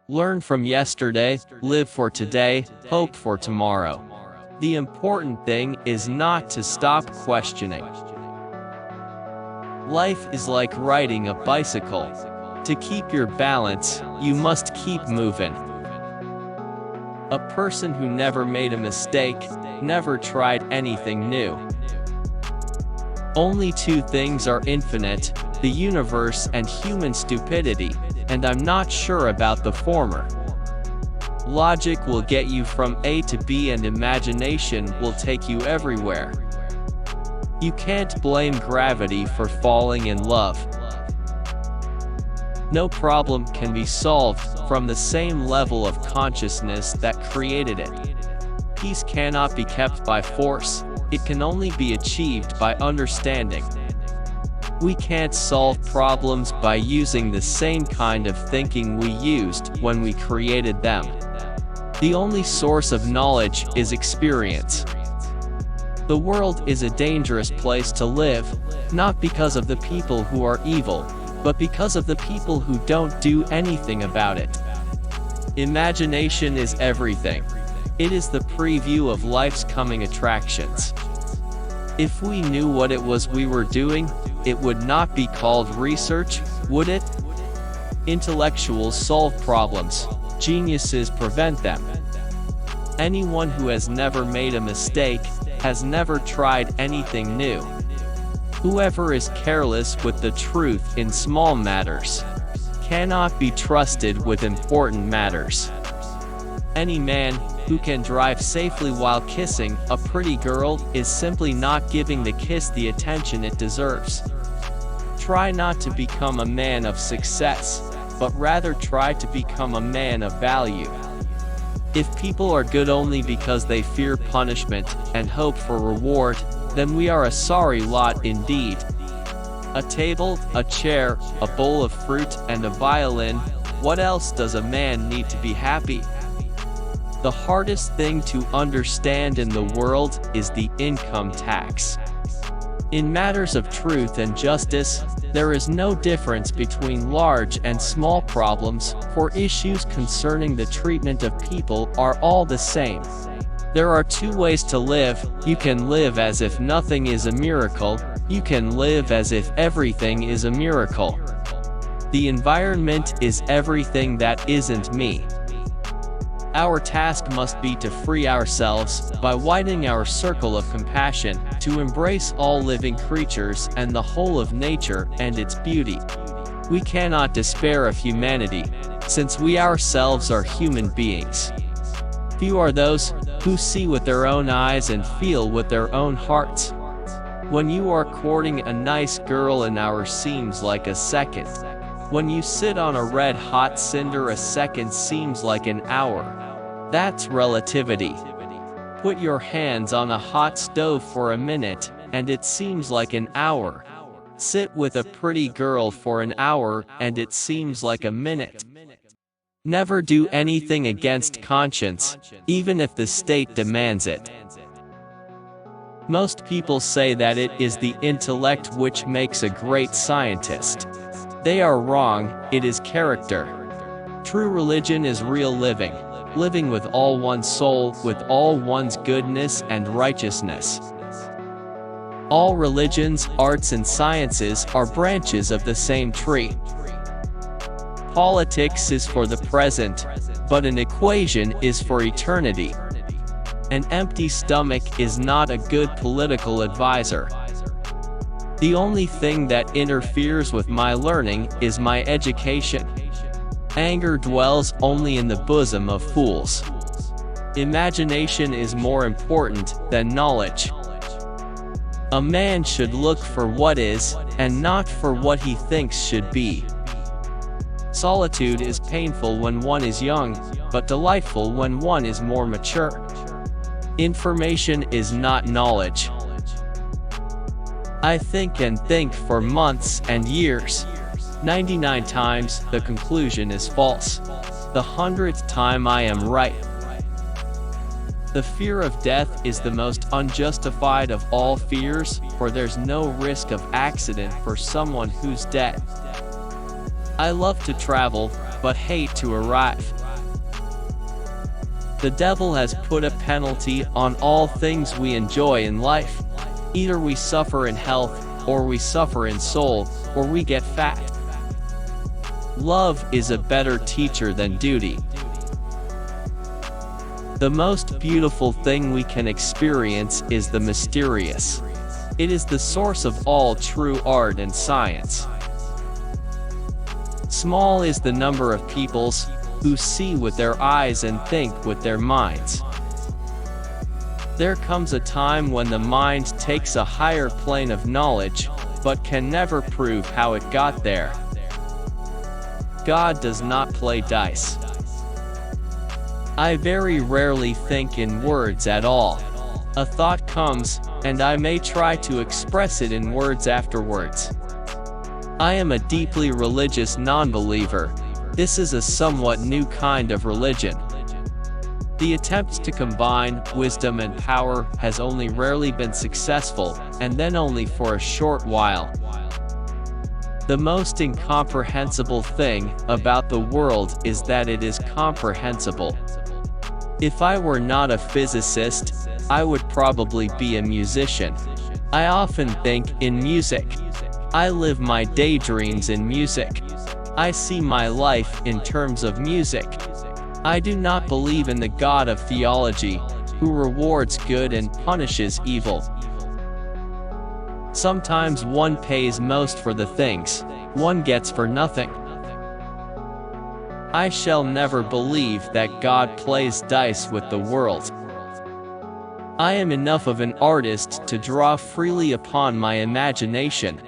Learn from yesterday, live for today, hope for tomorrow. The important thing is not to stop questioning. Life is like riding a bicycle. To keep your balance, you must keep moving. A person who never made a mistake, never tried anything new. Only two things are infinite, the universe and human stupidity, and I'm not sure about the former. Logic will get you from A to B and imagination will take you everywhere. You can't blame gravity for falling in love. No problem can be solved from the same level of consciousness that created it. Peace cannot be kept by force, it can only be achieved by understanding. We can't solve problems by using the same kind of thinking we used when we created them. The only source of knowledge is experience. The world is a dangerous place to live, not because of the people who are evil, but because of the people who don't do anything about it. Imagination is everything. It is the preview of life's coming attractions. If we knew what it was we were doing, it would not be called research, would it? Intellectuals solve problems, geniuses prevent them. Anyone who has never made a mistake has never tried anything new. Whoever is careless with the truth in small matters cannot be trusted with important matters. Any man who can drive safely while kissing a pretty girl is simply not giving the kiss the attention it deserves. Try not to become a man of success, but rather try to become a man of value. If people are good only because they fear punishment and hope for reward, then we are a sorry lot indeed. A table, a chair, a bowl of fruit, and a violin, what else does a man need to be happy? The hardest thing to understand in the world is the income tax. In matters of truth and justice, there is no difference between large and small problems, for issues concerning the treatment of people are all the same. There are two ways to live. You can live as if nothing is a miracle, you can live as if everything is a miracle. The environment is everything that isn't me. Our task must be to free ourselves, by widening our circle of compassion, to embrace all living creatures and the whole of nature and its beauty. We cannot despair of humanity, since we ourselves are human beings. Few are those who see with their own eyes and feel with their own hearts. When you are courting a nice girl, an hour seems like a second. When you sit on a red-hot cinder, a second seems like an hour. That's relativity. Put your hands on a hot stove for a minute, and it seems like an hour. Sit with a pretty girl for an hour, and it seems like a minute. Never do anything against conscience, even if the state demands it. Most people say that it is the intellect which makes a great scientist. They are wrong, it is character. True religion is real living. Living with all one's soul, with all one's goodness and righteousness. All religions, arts and sciences are branches of the same tree. Politics is for the present, but an equation is for eternity. An empty stomach is not a good political advisor. The only thing that interferes with my learning is my education. Anger dwells only in the bosom of fools. Imagination is more important than knowledge. A man should look for what is, and not for what he thinks should be. Solitude is painful when one is young, but delightful when one is more mature. Information is not knowledge. I think and think for months and years. 99 times, the conclusion is false. The 100th time I am right. The fear of death is the most unjustified of all fears, for there's no risk of accident for someone who's dead. I love to travel, but hate to arrive. The devil has put a penalty on all things we enjoy in life. Either we suffer in health, or we suffer in soul, or we get fat. Love is a better teacher than duty. The most beautiful thing we can experience is the mysterious. It is the source of all true art and science. Small is the number of peoples who see with their eyes and think with their minds. There comes a time when the mind takes a higher plane of knowledge, but can never prove how it got there. God does not play dice. I very rarely think in words at all. A thought comes, and I may try to express it in words afterwards. I am a deeply religious non-believer. This is a somewhat new kind of religion. The attempt to combine wisdom and power has only rarely been successful, and then only for a short while. The most incomprehensible thing about the world is that it is comprehensible. If I were not a physicist, I would probably be a musician. I often think in music. I live my daydreams in music. I see my life in terms of music. I do not believe in the God of theology, who rewards good and punishes evil. Sometimes one pays most for the things one gets for nothing. I shall never believe that God plays dice with the world. I am enough of an artist to draw freely upon my imagination,